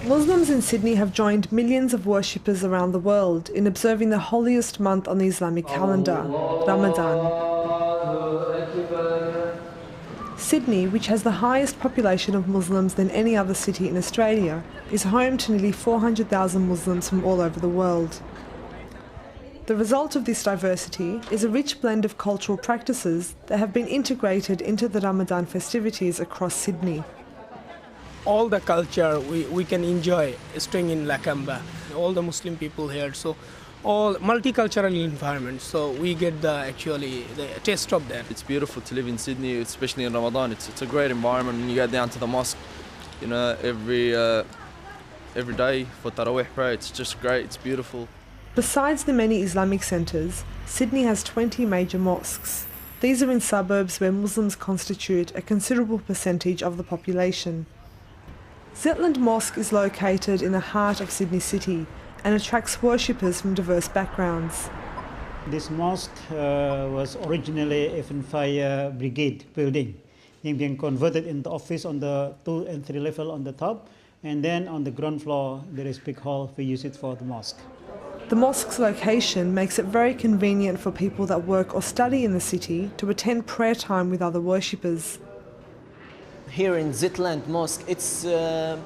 Muslims in Sydney have joined millions of worshippers around the world in observing the holiest month on the Islamic calendar, Ramadan. Sydney, which has the highest population of Muslims than any other city in Australia, is home to nearly 400,000 Muslims from all over the world. The result of this diversity is a rich blend of cultural practices that have been integrated into the Ramadan festivities across Sydney. All the culture we can enjoy staying in Lakamba. All the Muslim people here, so all multicultural environment. So we get the taste of that. It's beautiful to live in Sydney, especially in Ramadan. It's a great environment when you go down to the mosque. You know, every day for Taraweeh prayer. It's just great. It's beautiful. Besides the many Islamic centres, Sydney has 20 major mosques. These are in suburbs where Muslims constitute a considerable percentage of the population. Zetland Mosque is located in the heart of Sydney City and attracts worshippers from diverse backgrounds. This mosque was originally a fire brigade building. It's been converted into office on the 2 and 3 level on the top, and then on the ground floor there is a big hall. We use it for the mosque. The mosque's location makes it very convenient for people that work or study in the city to attend prayer time with other worshippers. Here in Zetland Mosque, it's a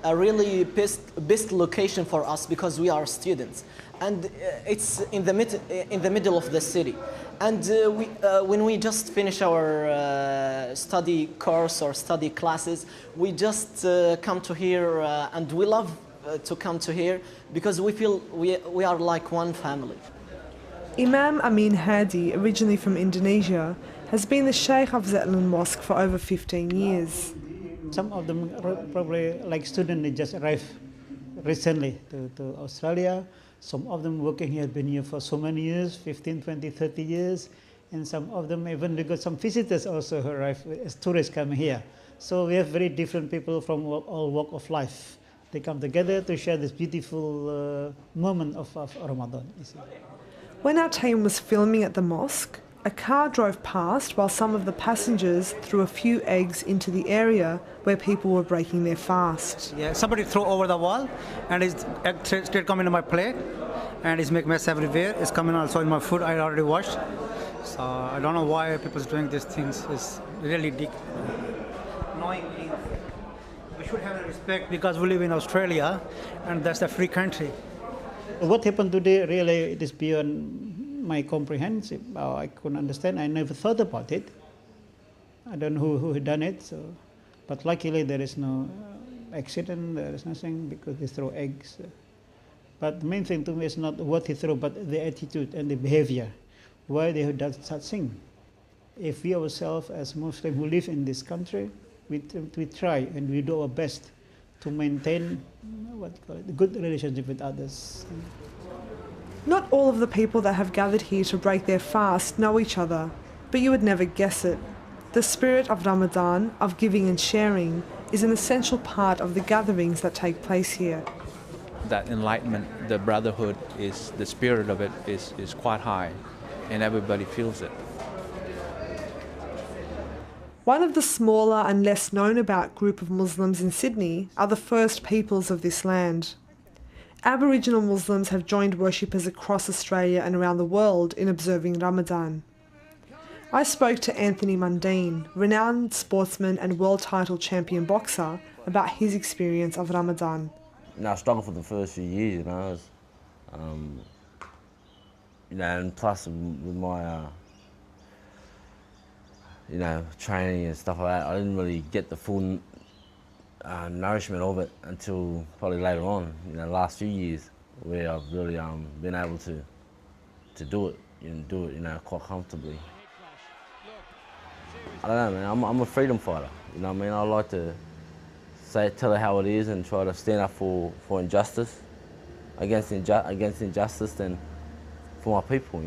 really best location for us because we are students, and it's in the middle of the city. And when we just finish our study course or study classes, we just come to here, and we love to come to here because we feel we are like one family. Imam Amin Hadi, originally from Indonesia, has been the Sheikh of Zetland Mosque for over 15 years. Some of them probably like students, they just arrived recently to Australia. Some of them working here, been here for so many years, 15, 20, 30 years. And some of them even, we got some visitors also who arrive as tourists coming here. So we have very different people from all walk of life. They come together to share this beautiful moment of Ramadan. When our team was filming at the mosque, a car drove past while some of the passengers threw a few eggs into the area where people were breaking their fast. Yeah, somebody threw over the wall and his egg straight coming in my plate and it's making mess everywhere. It's coming also in my food I already washed. So I don't know why people are doing these things. It's really annoying thing. We should have respect because we live in Australia and that's a free country. What happened today really it is beyond my comprehensive. I couldn't understand. I never thought about it. I don't know who had done it. So, but luckily there is no accident. There is nothing because they throw eggs. But the main thing to me is not what he threw, but the attitude and the behavior. Why they have done such thing? If we ourselves as Muslims who live in this country, we try and we do our best to maintain a good relationship with others. Not all of the people that have gathered here to break their fast know each other, but you would never guess it. The spirit of Ramadan, of giving and sharing, is an essential part of the gatherings that take place here. That enlightenment, the brotherhood, the spirit of it is quite high, and everybody feels it. One of the smaller and less known about group of Muslims in Sydney are the First Peoples of this land. Aboriginal Muslims have joined worshippers across Australia and around the world in observing Ramadan. I spoke to Anthony Mundine, renowned sportsman and world title champion boxer, about his experience of Ramadan. I struggled for the first few years, and plus with my, training and stuff like that, I didn't really get the full nourishment of it until probably later on, last few years, where I've really been able to do it and do it, quite comfortably. I don't know, man. I'm a freedom fighter. I like to tell it how it is and try to stand up for injustice, against injustice, and for my people,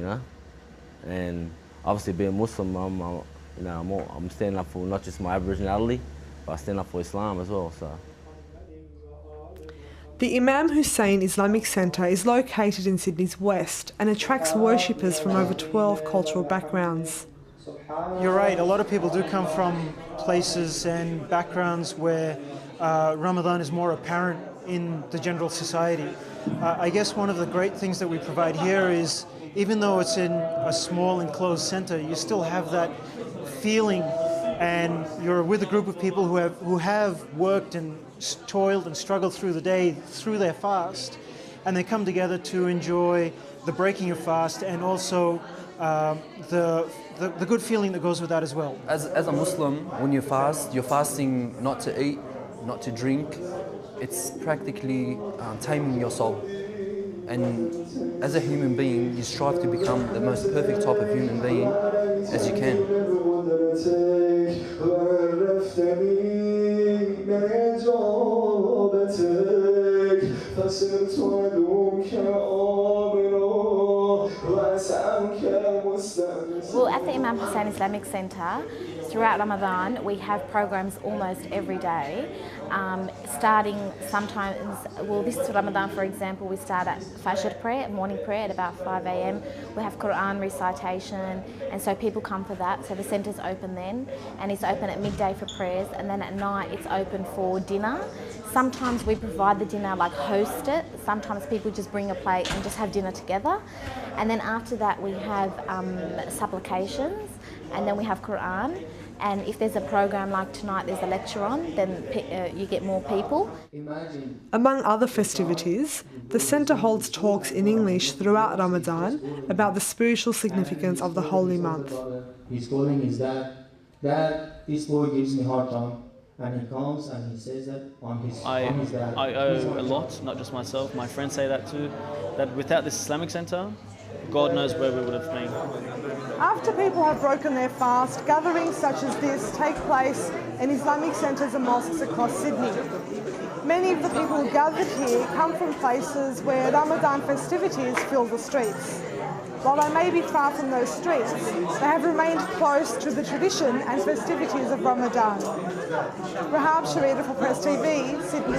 And obviously, being Muslim, I'm standing up for not just my Aboriginality, but I stand up for Islam as well. So. The Imam Hussein Islamic Centre is located in Sydney's west and attracts worshippers from over 12 cultural backgrounds. You're right, a lot of people do come from places and backgrounds where Ramadan is more apparent in the general society. I guess one of the great things that we provide here is, even though it's in a small enclosed center, you still have that feeling, and you're with a group of people who have worked and toiled and struggled through the day, through their fast, and they come together to enjoy the breaking of fast and also the good feeling that goes with that as well. As a Muslim, when you fast, you're fasting not to eat, not to drink. It's practically taming your soul. And as a human being, you strive to become the most perfect type of human being as you can. Well, at the Imam Hussein Islamic Centre, throughout Ramadan, we have programs almost every day. Starting sometimes, well, this Ramadan, for example, we start at Fajr prayer, morning prayer at about 5 a.m. We have Quran recitation, and so people come for that. So the centre's open then, and it's open at midday for prayers, and then at night it's open for dinner. Sometimes we provide the dinner, like host it. Sometimes people just bring a plate and just have dinner together. And then after that we have supplications, and then we have Quran. And if there's a program like tonight, there's a lecture on, then you get more people. Among other festivities, the centre holds talks in English throughout Ramadan about the spiritual significance of the holy month. He's calling his dad, "Dad, this boy gives me hard time." And he comes and he says that on his dad. I owe a lot, not just myself. My friends say that too, that without this Islamic centre, God knows where we would have been. After people have broken their fast, gatherings such as this take place in Islamic centres and mosques across Sydney. Many of the people gathered here come from places where Ramadan festivities fill the streets. While they may be far from those streets, they have remained close to the tradition and festivities of Ramadan. Rahab Sharida for Press TV, Sydney.